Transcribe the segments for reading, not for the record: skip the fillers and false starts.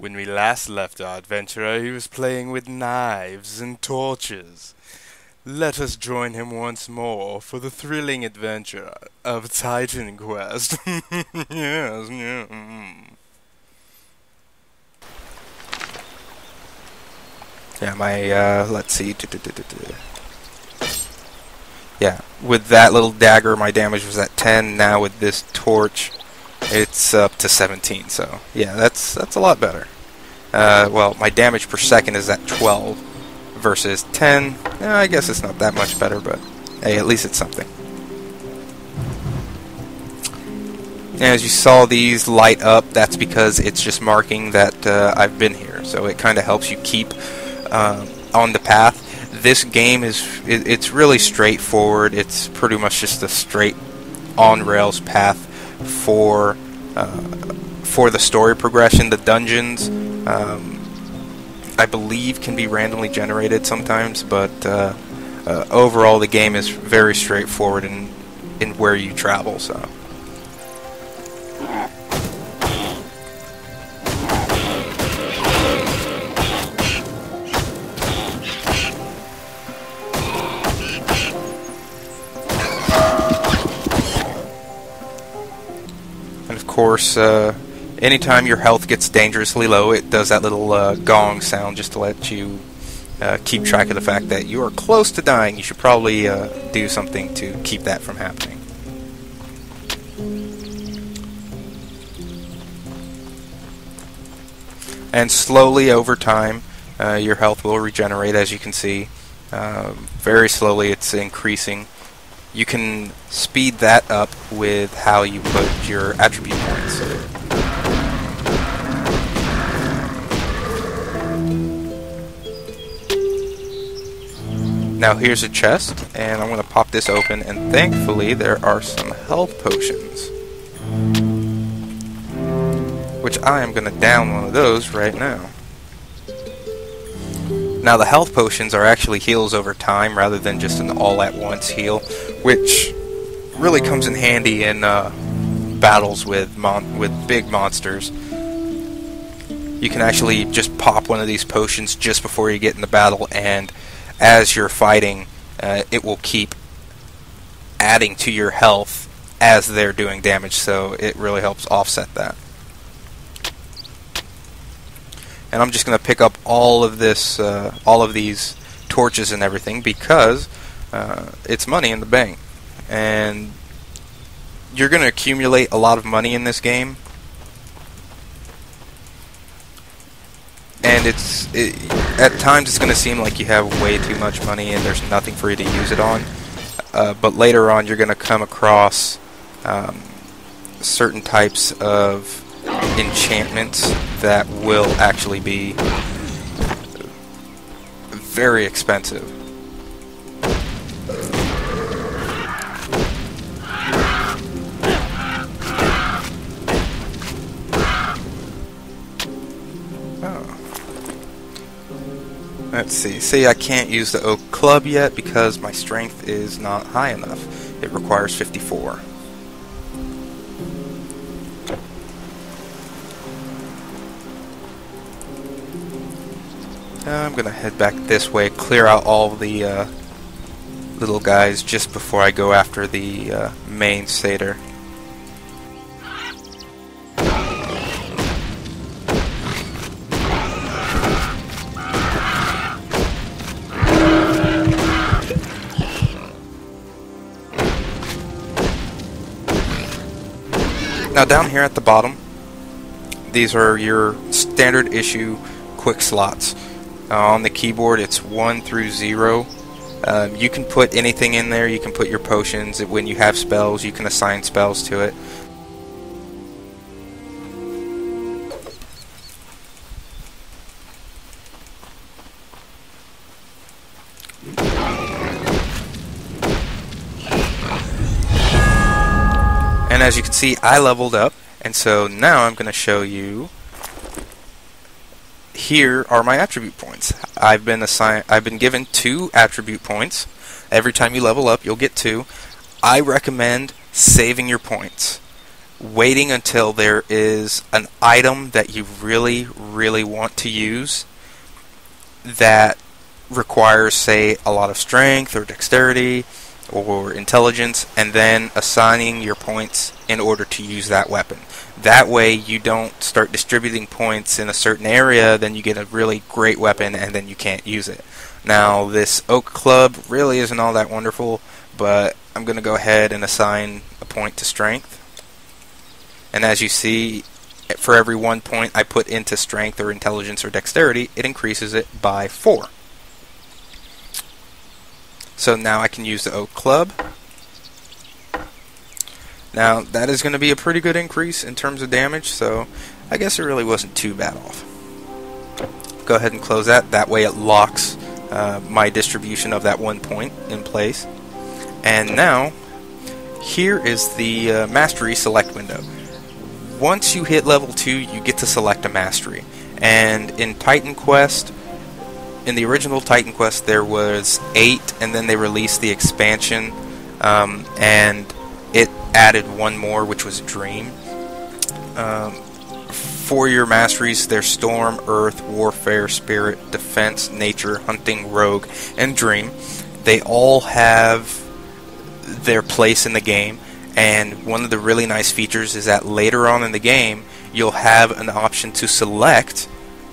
When we last left our adventurer, he was playing with knives and torches. Let us join him once more for the thrilling adventure of Titan Quest. Yes, yeah. Yeah, let's see. Yeah, with that little dagger, my damage was at 10. Now with this torch, it's up to 17. So, yeah, that's a lot better. Well, my damage per second is at 12 versus 10. I guess it's not that much better, but hey, at least it's something. And as you saw these light up, that's because it's just marking that I've been here. So it kind of helps you keep on the path. This game it's really straightforward. It's pretty much just a straight on-rails path for the story progression. The dungeons, I believe, can be randomly generated sometimes, but overall the game is very straightforward in where you travel. So. And of course, anytime your health gets dangerously low, it does that little gong sound just to let you keep track of the fact that you are close to dying. You should probably do something to keep that from happening. And slowly over time, your health will regenerate, as you can see. Very slowly it's increasing. You can speed that up with how you put your attribute points. Now here's a chest, and I'm going to pop this open, and thankfully there are some health potions, which I am going to down one of those right now. Now the health potions are actually heals over time rather than just an all-at-once heal, which really comes in handy in battles with big monsters. You can actually just pop one of these potions just before you get in the battle, and as you're fighting, it will keep adding to your health as they're doing damage, so it really helps offset that. And I'm just going to pick up all of these torches and everything because it's money in the bank, and you're going to accumulate a lot of money in this game. And at times it's going to seem like you have way too much money and there's nothing for you to use it on. But later on, you're going to come across certain types of enchantments that will actually be very expensive. Oh. Let's see. See, I can't use the oak club yet because my strength is not high enough. It requires 54. I'm going to head back this way, clear out all the little guys just before I go after the main satyr. Now down here at the bottom, these are your standard issue quick slots. On the keyboard it's 1 through 0. You can put anything in there. You can put your potions. When you have spells, you can assign spells to it. And as you can see, I leveled up, and so now I'm going to show you. Here are my attribute points. I've been given 2 attribute points. Every time you level up, you'll get 2. I recommend saving your points. waiting until there is an item that you really, really want to use that requires, say, a lot of strength or dexterity or intelligence, and then assigning your points in order to use that weapon. That way you don't start distributing points in a certain area, then you get a really great weapon and then you can't use it. Now, this oak club really isn't all that wonderful, but I'm going to go ahead and assign a point to strength. And as you see, for every 1 point I put into strength or intelligence or dexterity, it increases it by 4. So now I can use the oak club. Now that is going to be a pretty good increase in terms of damage, so I guess it really wasn't too bad off. Go ahead and close that. That way it locks my distribution of that 1 point in place. And now, here is the mastery select window. Once you hit level 2, you get to select a mastery. And in Titan Quest, in the original Titan Quest, there was 8, and then they released the expansion, and it added 1 more, which was Dream. For your masteries, there's Storm, Earth, Warfare, Spirit, Defense, Nature, Hunting, Rogue, and Dream. They all have their place in the game, and one of the really nice features is that later on in the game, you'll have an option to select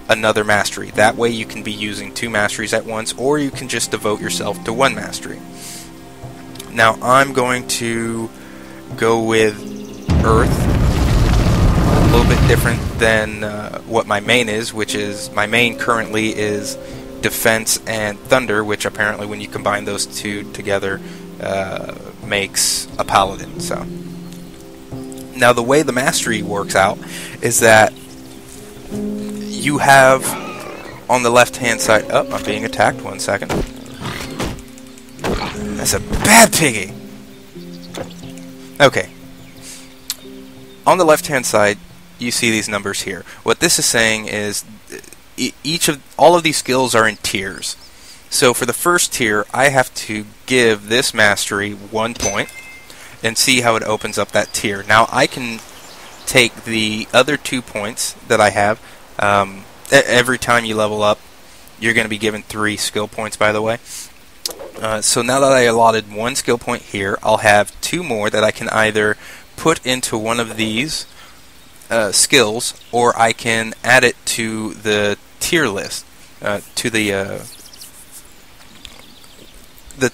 another mastery. That way you can be using 2 masteries at once, or you can just devote yourself to 1 mastery. Now I'm going to go with Earth, a little bit different than what my main is, which is, my main currently is Defense and Thunder, which apparently when you combine those 2 together makes a paladin. So now the way the mastery works out is that you have on the left hand side, oh, I'm being attacked, 1 second. That's a bad piggy. Okay. On the left hand side, you see these numbers here. What this is saying is all of these skills are in tiers. So for the first tier, I have to give this mastery 1 point and see how it opens up that tier. Now I can take the other 2 points that I have. Every time you level up, you're going to be given 3 skill points, by the way. So now that I allotted 1 skill point here, I'll have 2 more that I can either put into one of these skills, or I can add it to the tier list, to the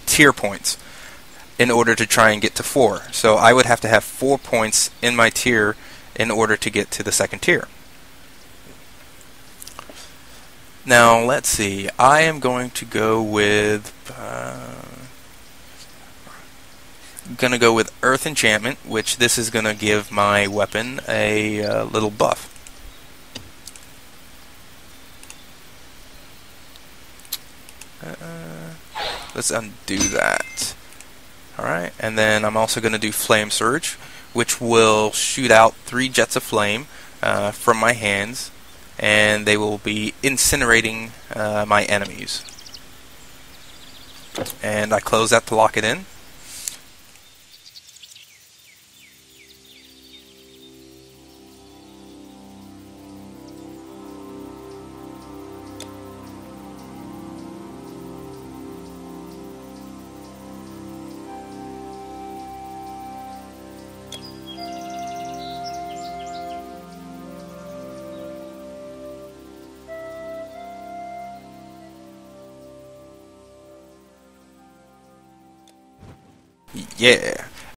tier points, in order to try and get to 4. So I would have to have 4 points in my tier in order to get to the second tier. Now let's see, I am going to go with Earth Enchantment, which this is going to give my weapon a little buff. Let's undo that. Alright, and then I'm also going to do Flame Surge, which will shoot out 3 jets of flame from my hands, and they will be incinerating my enemies. And I close that to lock it in. Yeah.